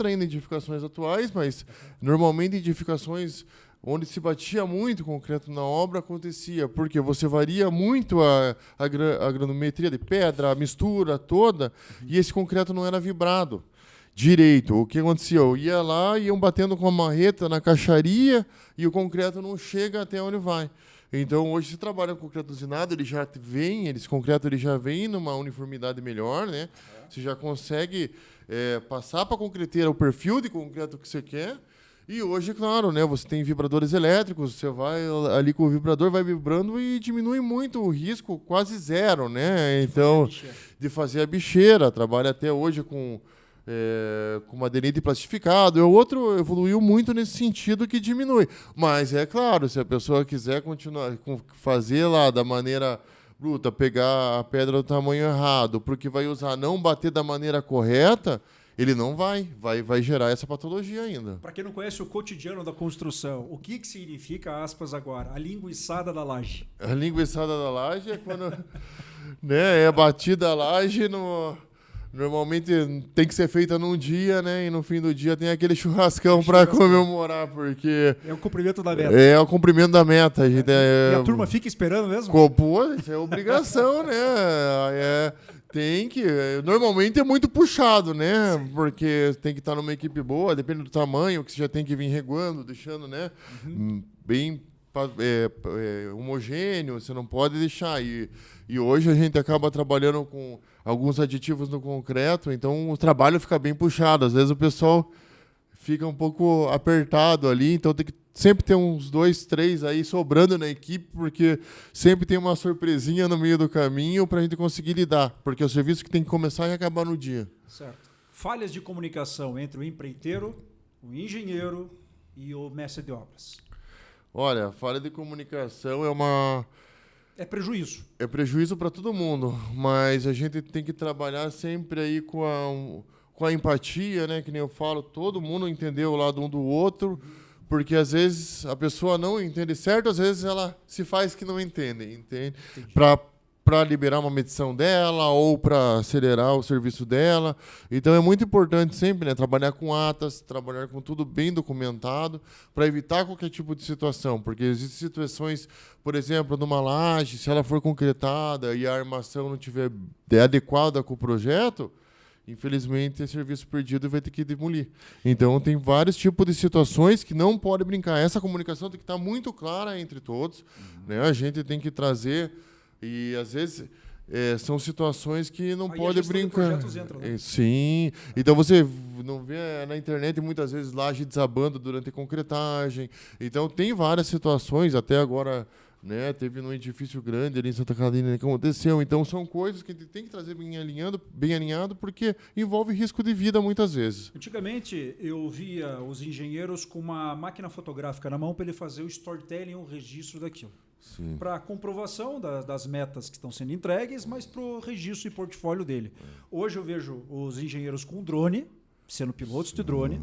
ainda em edificações atuais, mas normalmente em edificações onde se batia muito concreto na obra acontecia, porque você varia muito a granometria de pedra, a mistura toda, e esse concreto não era vibrado direito. O que acontecia? Eu ia lá, iam batendo com a marreta na caixaria e o concreto não chega até onde vai. Então, hoje se trabalha com concreto usinado, esse concreto ele já vem numa uniformidade melhor, né? Você já consegue passar para a concreteira o perfil de concreto que você quer. E hoje, claro, né, você tem vibradores elétricos, você vai ali com o vibrador, vai vibrando e diminui muito o risco, quase zero, né? Então, de fazer a bicheira. Trabalha até hoje com aderente plastificado. O outro evoluiu muito nesse sentido que diminui. Mas é claro, se a pessoa quiser continuar fazer lá da maneira bruta, pegar a pedra do tamanho errado, porque vai usar não bater da maneira correta, ele não vai gerar essa patologia ainda. Para quem não conhece o cotidiano da construção, o que significa, aspas agora, a linguiçada da laje? A linguiçada da laje é quando né, é batida a laje normalmente tem que ser feita num dia, né? E no fim do dia tem aquele churrascão para comemorar, porque... É o cumprimento da meta. É o cumprimento da meta. A gente e a turma fica esperando mesmo? Pô, isso é obrigação, né? Tem que... Normalmente é muito puxado, né? Sim. Porque tem que estar numa equipe boa, depende do tamanho, que você já tem que vir reguando, deixando, né? Bem homogêneo, você não pode deixar. E hoje a gente acaba trabalhando com alguns aditivos no concreto, então o trabalho fica bem puxado. Às vezes o pessoal fica um pouco apertado ali, então tem que sempre ter uns 2, 3 aí sobrando na equipe, porque sempre tem uma surpresinha no meio do caminho para a gente conseguir lidar, porque é o serviço que tem que começar e acabar no dia. Certo. Falhas de comunicação entre o empreiteiro, o engenheiro e o mestre de obras. Olha, a falha de comunicação é prejuízo. É prejuízo para todo mundo, mas a gente tem que trabalhar sempre aí com a empatia, né? Que nem eu falo, todo mundo entender o lado um do outro, porque às vezes a pessoa não entende certo, às vezes ela se faz que não entende? Para liberar uma medição dela ou para acelerar o serviço dela. Então é muito importante sempre, né, trabalhar com atas, trabalhar com tudo bem documentado para evitar qualquer tipo de situação, porque existem situações, por exemplo, numa laje, se ela for concretada e a armação não estiver adequada com o projeto, infelizmente é serviço perdido e vai ter que demolir. Então tem vários tipos de situações que não pode brincar. Essa comunicação tem que estar muito clara entre todos, né? A gente tem que trazer. E, às vezes, são situações que não pode brincar. Entra, né? Sim. Então, você não vê na internet, muitas vezes, laje desabando durante a concretagem. Então, tem várias situações. Até agora, né, teve num edifício grande ali em Santa Catarina que aconteceu. Então, são coisas que a gente tem que trazer bem alinhado, porque envolve risco de vida, muitas vezes. Antigamente, eu via os engenheiros com uma máquina fotográfica na mão para ele fazer o storytelling, o registro daquilo. Para comprovação das metas que estão sendo entregues, mas para o registro e portfólio dele. Hoje eu vejo os engenheiros com drone, sendo pilotos de drone.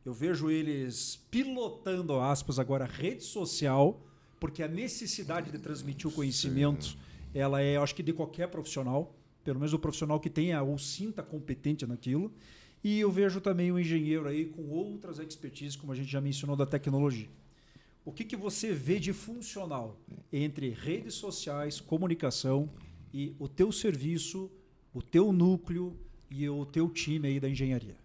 Eu vejo eles pilotando, aspas, agora, rede social, porque a necessidade de transmitir o conhecimento, ela é, acho que, de qualquer profissional, pelo menos o profissional que tenha ou sinta competente naquilo. E eu vejo também o engenheiro aí com outras expertises, como a gente já mencionou, da tecnologia. O que você vê de funcional entre redes sociais, comunicação e o teu serviço, o teu núcleo e o teu time aí da engenharia?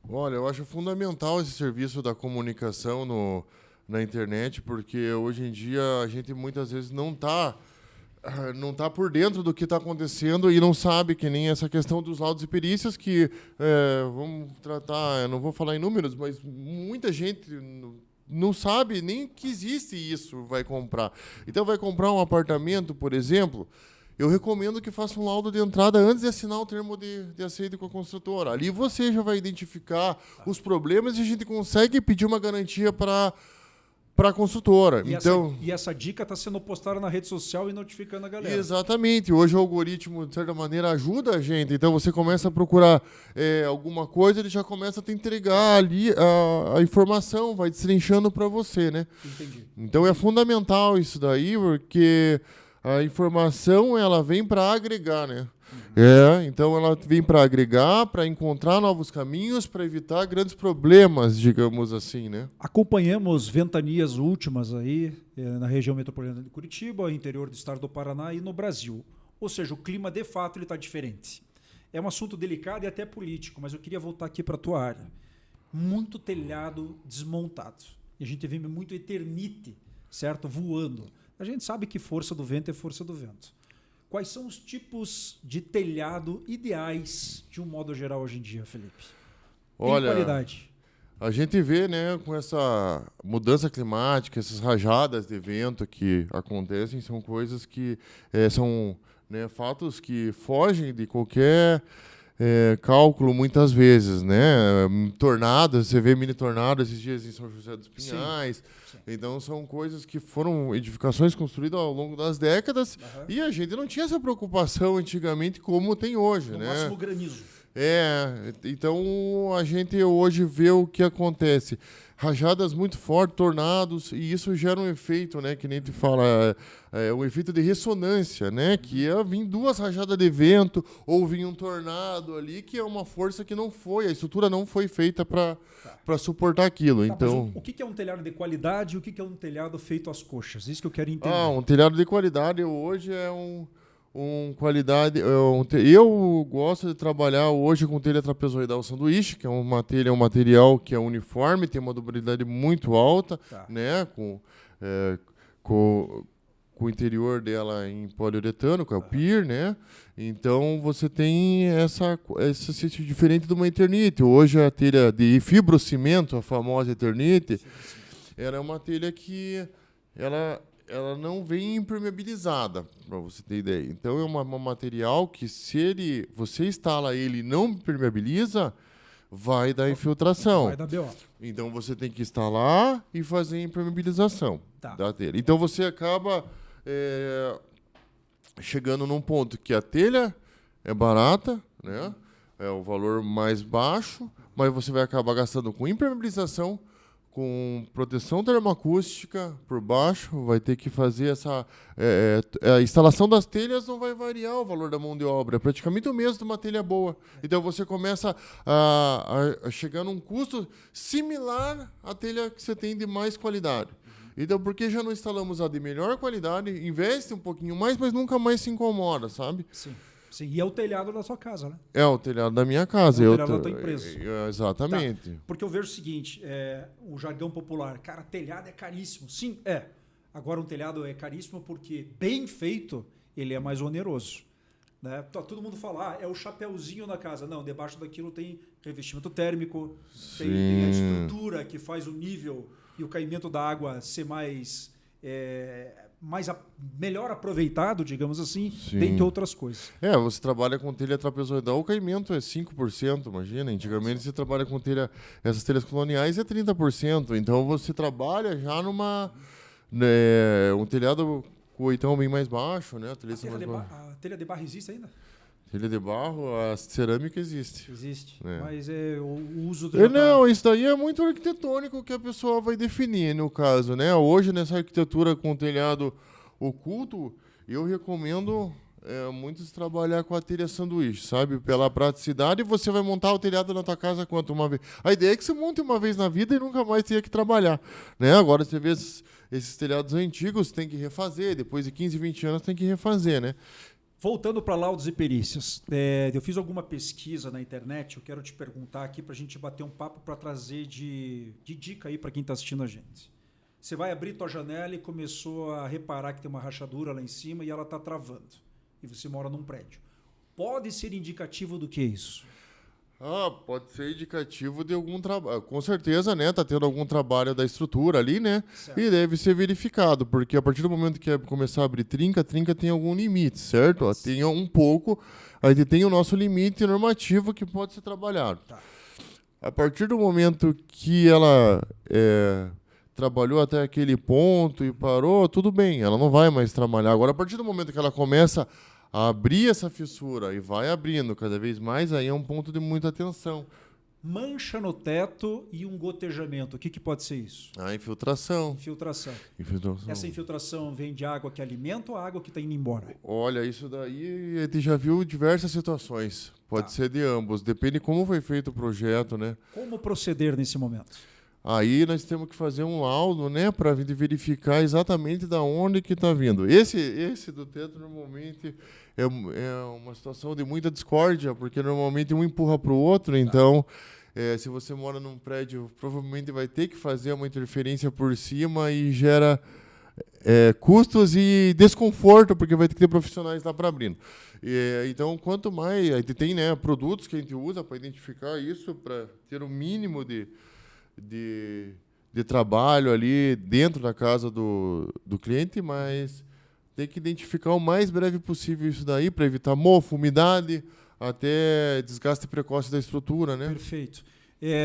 Olha, eu acho fundamental esse serviço da comunicação na internet, porque hoje em dia a gente muitas vezes não tá por dentro do que está acontecendo e não sabe, que nem essa questão dos laudos e perícias, que vamos tratar, eu não vou falar em números, mas muita gente não sabe nem que existe isso, vai comprar. Então vai comprar um apartamento, por exemplo, eu recomendo que faça um laudo de entrada antes de assinar o termo de aceite com a construtora. Ali você já vai identificar os problemas e a gente consegue pedir uma garantia para a consultora. E essa dica está sendo postada na rede social e notificando a galera. Exatamente. Hoje o algoritmo, de certa maneira, ajuda a gente. Então você começa a procurar alguma coisa, ele já começa a te entregar ali a informação, vai destrinchando para você, né? Entendi. Então é fundamental isso daí, porque a informação ela vem para agregar, né? Então ela vem para agregar, para encontrar novos caminhos, para evitar grandes problemas, digamos assim, né? Acompanhamos ventanias últimas aí na região metropolitana de Curitiba, interior do estado do Paraná e no Brasil. Ou seja, o clima de fato ele está diferente. É um assunto delicado e até político, mas eu queria voltar aqui para a tua área. Muito telhado desmontado. E a gente vê muito Eternite, certo? Voando. A gente sabe que força do vento é força do vento. Quais são os tipos de telhado ideais, de um modo geral, hoje em dia, Felipe? Olha, qualidade. A gente vê, né, com essa mudança climática, essas rajadas de vento que acontecem, são coisas que são, né, fatos que fogem de qualquer cálculo muitas vezes, né? Tornados, você vê mini tornados esses dias em São José dos Pinhais. Sim. Então são coisas que foram edificações construídas ao longo das décadas e a gente não tinha essa preocupação antigamente como tem hoje, no né? máximo granizo. Então a gente hoje vê o que acontece. Rajadas muito fortes, tornados, e isso gera um efeito, né, que nem te fala, um efeito de ressonância, né, que ia vir duas rajadas de vento ou vir um tornado ali, que é uma força que não foi, a estrutura não foi feita para suportar aquilo. Então, o que é um telhado de qualidade e o que é um telhado feito às coxas? Isso que eu quero entender. Um telhado de qualidade hoje é qualidade. Eu gosto de trabalhar hoje com telha trapezoidal sanduíche, que é um material que é uniforme, tem uma durabilidade muito alta, né? Com o interior dela em poliuretano, com a PIR, né? Então você tem essa diferente de uma Eternite. Hoje a telha de fibrocimento, a famosa Eternite, ela é uma telha que ela não vem impermeabilizada, para você ter ideia. Então, é um material que, se você instala ele e não impermeabiliza, vai dar infiltração. Vai dar BO. Então, você tem que instalar e fazer a impermeabilização da telha. Então, você acaba chegando num ponto que a telha é barata, né? É o valor mais baixo, mas você vai acabar gastando com impermeabilização, com proteção termoacústica por baixo, vai ter que fazer a instalação das telhas, não vai variar o valor da mão de obra, é praticamente o mesmo de uma telha boa. Então você começa a chegar num custo similar à telha que você tem de mais qualidade. Então, por que já não instalamos a de melhor qualidade, investe um pouquinho mais, mas nunca mais se incomoda, sabe? Sim. Sim, e é o telhado da sua casa, né? É o telhado da minha casa. É o telhado da tua empresa. Exatamente. Tá. Porque eu vejo o seguinte, o jargão popular, cara, telhado é caríssimo. Sim, é. Agora um telhado é caríssimo porque, bem feito, ele é mais oneroso. Né? Todo mundo fala, é o chapéuzinho na casa. Não, debaixo daquilo tem revestimento térmico, tem a estrutura que faz o nível e o caimento da água ser melhor aproveitado, digamos assim, dentre outras coisas. Você trabalha com telha trapezoidal, o caimento é 5%, imagina. Antigamente você trabalha com essas telhas coloniais é 30%. Então você trabalha já um telhado com oitão bem mais baixo, né? A telha de barro existe ainda? Telha de barro, a cerâmica existe. Existe, mas o uso... Não, isso daí é muito arquitetônico que a pessoa vai definir, no caso, né? Hoje, nessa arquitetura com telhado oculto, eu recomendo muito trabalhar com a telha sanduíche, sabe? Pela praticidade, você vai montar o telhado na tua casa uma vez. A ideia é que você monte uma vez na vida e nunca mais tenha que trabalhar, né? Agora, você vê esses telhados antigos, tem que refazer, depois de 15, 20 anos tem que refazer, né? Voltando para laudos e perícias, eu fiz alguma pesquisa na internet, eu quero te perguntar aqui para a gente bater um papo para trazer de dica aí para quem está assistindo a gente. Você vai abrir tua janela e começou a reparar que tem uma rachadura lá em cima e ela está travando. E você mora num prédio. Pode ser indicativo do que é isso? Pode ser indicativo de algum trabalho. Com certeza, né? Tá tendo algum trabalho da estrutura ali, né? Certo. E deve ser verificado, porque a partir do momento que começar a abrir trinca tem algum limite, certo? Tem um pouco, a gente tem o nosso limite normativo que pode ser trabalhado. Tá. A partir do momento que ela trabalhou até aquele ponto e parou, tudo bem, ela não vai mais trabalhar. Agora, a partir do momento que ela começa a abrir essa fissura e vai abrindo cada vez mais, aí é um ponto de muita atenção. Mancha no teto e um gotejamento. O que pode ser isso? A infiltração. Infiltração. Infiltração. Essa infiltração vem de água que alimenta ou água que está indo embora? Olha, isso daí a gente já viu diversas situações. Pode ser de ambos. Depende como foi feito o projeto, né? Como proceder nesse momento? Aí nós temos que fazer um laudo, né, para verificar exatamente da onde que está vindo. Esse do teto normalmente é uma situação de muita discórdia, porque normalmente um empurra para o outro. Então, se você mora num prédio, provavelmente vai ter que fazer uma interferência por cima e gera custos e desconforto, porque vai ter que ter profissionais lá para abrindo. Então, quanto mais... Aí tem, né, produtos que a gente usa para identificar isso, para ter o mínimo de trabalho ali dentro da casa do cliente, mas tem que identificar o mais breve possível isso daí para evitar mofo, umidade, até desgaste precoce da estrutura, né? Perfeito.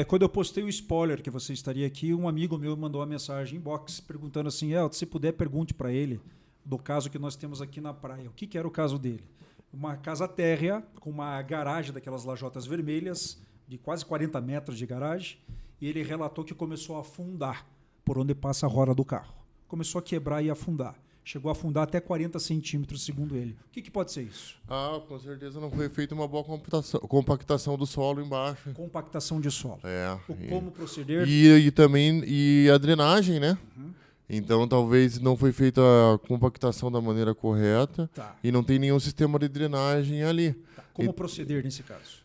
Quando eu postei o spoiler que você estaria aqui, um amigo meu mandou uma mensagem inbox perguntando assim, se puder, pergunte para ele do caso que nós temos aqui na praia. O que era o caso dele? Uma casa térrea com uma garagem daquelas lajotas vermelhas, de quase 40 metros de garagem, e ele relatou que começou a afundar por onde passa a roda do carro. Começou a quebrar e afundar. Chegou a afundar até 40 centímetros, segundo ele. O que pode ser isso? Com certeza não foi feita uma boa compactação do solo embaixo. Compactação de solo. Como proceder? E a drenagem, né? Uhum. Então, talvez não foi feita a compactação da maneira correta e não tem nenhum sistema de drenagem ali. Como proceder nesse caso?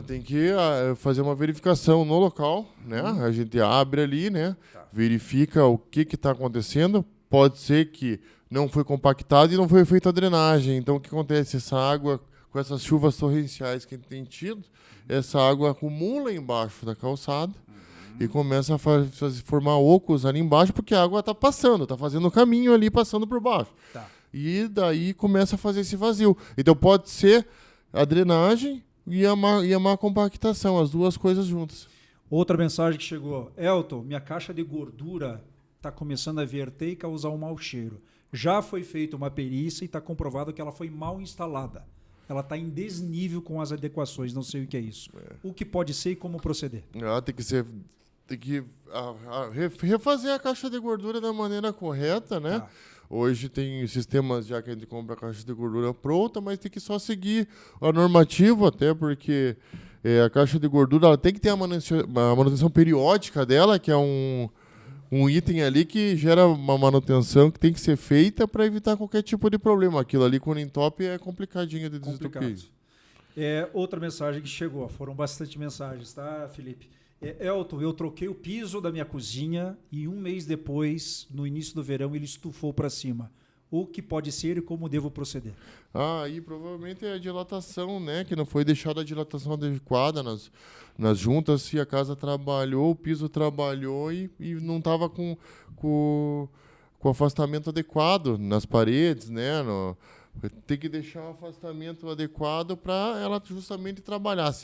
Tem que fazer uma verificação no local, né? A gente abre ali, né? Verifica o que está acontecendo. Pode ser que não foi compactado e não foi feita a drenagem. Então, o que acontece? Essa água, com essas chuvas torrenciais que a gente tem tido, essa água acumula embaixo da calçada e começa a formar ocos ali embaixo, porque a água está passando, está fazendo o caminho ali, passando por baixo. E daí começa a fazer esse vazio. Então, pode ser a drenagem e a má compactação, as duas coisas juntas. Outra mensagem que chegou. Elton, minha caixa de gordura está começando a verter e causar um mau cheiro. Já foi feita uma perícia e está comprovado que ela foi mal instalada. Ela está em desnível com as adequações, não sei o que é isso. O que pode ser e como proceder? Tem que refazer a caixa de gordura da maneira correta, né? Hoje tem sistemas já que a gente compra a caixa de gordura pronta, mas tem que só seguir a normativa, até porque a caixa de gordura ela tem que ter a manutenção periódica dela, que é um item ali que gera uma manutenção que tem que ser feita para evitar qualquer tipo de problema. Aquilo ali com o entope é complicadinho de desentupir. Outra mensagem que chegou, foram bastante mensagens, tá, Felipe? Elton, eu troquei o piso da minha cozinha e um mês depois, no início do verão, ele estufou para cima. O que pode ser e como devo proceder? Aí provavelmente é a dilatação, né? Que não foi deixada a dilatação adequada nas juntas. Se a casa trabalhou, o piso trabalhou e não estava com o afastamento adequado nas paredes, né? Tem que deixar um afastamento adequado para ela justamente trabalhar.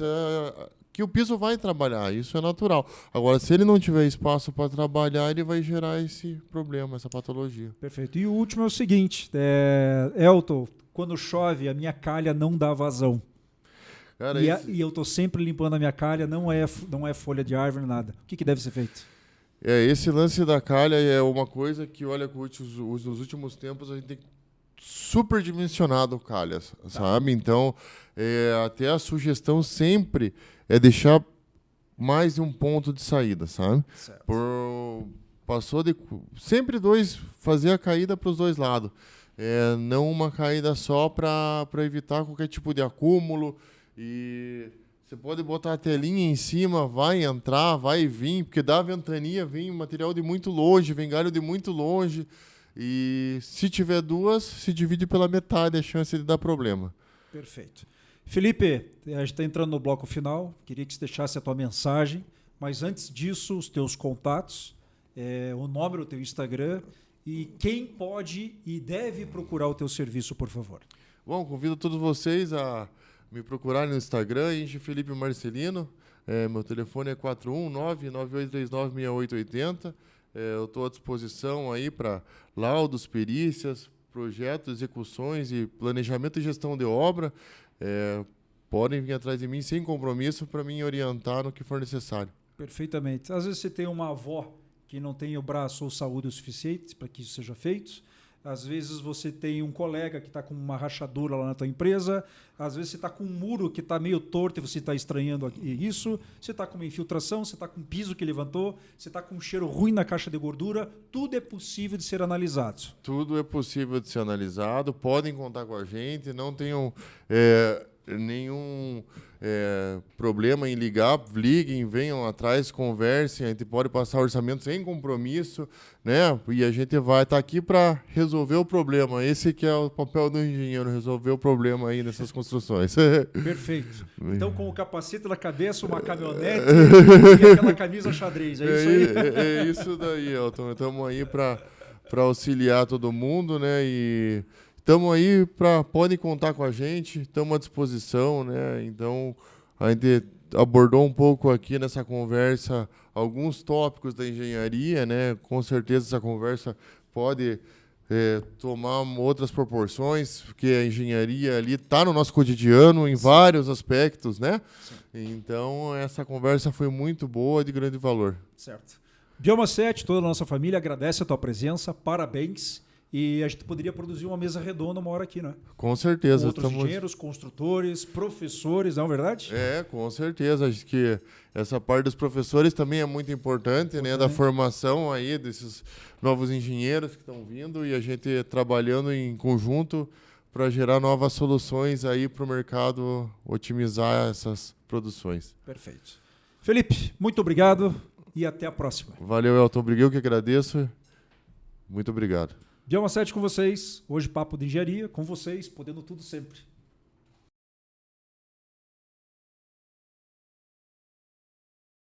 Que o piso vai trabalhar, isso é natural. Agora, se ele não tiver espaço para trabalhar, ele vai gerar esse problema, essa patologia. Perfeito. E o último é o seguinte, Elton, quando chove, a minha calha não dá vazão. Cara, e eu estou sempre limpando a minha calha, não é folha de árvore, nada. O que deve ser feito? Esse lance da calha é uma coisa que, olha, nos últimos tempos a gente tem superdimensionado calhas, sabe? Então, até a sugestão sempre é deixar mais de um ponto de saída, sabe? Sempre fazer a caída para os dois lados. Não uma caída só para evitar qualquer tipo de acúmulo. E Você pode botar a telinha em cima, vai entrar, vai vir, porque dá ventania, vem material de muito longe, vem galho de muito longe. E se tiver duas, se divide pela metade a chance de dar problema. Perfeito. Felipe, a gente está entrando no bloco final. Queria que você deixasse a tua mensagem, mas antes disso, os teus contatos, o nome do teu Instagram e quem pode e deve procurar o teu serviço, por favor. Bom, convido todos vocês a me procurarem no Instagram, Enche Felipe Marcelino. Meu telefone é 419-9839-6880. Eu estou à disposição aí para laudos, perícias, projetos, execuções e planejamento e gestão de obra. Podem vir atrás de mim sem compromisso para me orientar no que for necessário. Perfeitamente. Às vezes você tem uma avó que não tem o braço ou saúde o suficiente para que isso seja feito. Às vezes você tem um colega que está com uma rachadura lá na tua empresa. Às vezes você está com um muro que está meio torto e você está estranhando isso. Você está com uma infiltração, você está com um piso que levantou, você está com um cheiro ruim na caixa de gordura. Tudo é possível de ser analisado. Tudo é possível de ser analisado. Podem contar com a gente. Não tenham nenhum problema em ligar. Liguem, venham atrás, conversem. A gente pode passar orçamento sem compromisso, né? E a gente vai estar aqui para resolver o problema. Esse que é o papel do engenheiro, resolver o problema aí nessas construções. Perfeito. Então, com o capacete na cabeça, uma caminhonete e aquela camisa xadrez. É isso aí? É isso daí, Elton. Estamos aí para auxiliar todo mundo, né? E estamos aí podem contar com a gente, estamos à disposição, né? Então, a gente abordou um pouco aqui nessa conversa alguns tópicos da engenharia, né? Com certeza essa conversa pode tomar outras proporções, porque a engenharia ali está no nosso cotidiano em vários aspectos, né? Sim. Então, essa conversa foi muito boa, de grande valor. Certo. Bioma 7, toda a nossa família agradece a tua presença, parabéns. E a gente poderia produzir uma mesa redonda uma hora aqui, né? Com certeza. Com outros engenheiros, construtores, professores, não é verdade? Com certeza. Acho que essa parte dos professores também é muito importante, né? Da formação aí desses novos engenheiros que estão vindo e a gente trabalhando em conjunto para gerar novas soluções aí para o mercado otimizar essas produções. Perfeito. Felipe, muito obrigado e até a próxima. Valeu, Elton. Eu que agradeço. Muito obrigado. Bioma 7 com vocês, hoje papo de engenharia, com vocês, podendo tudo sempre.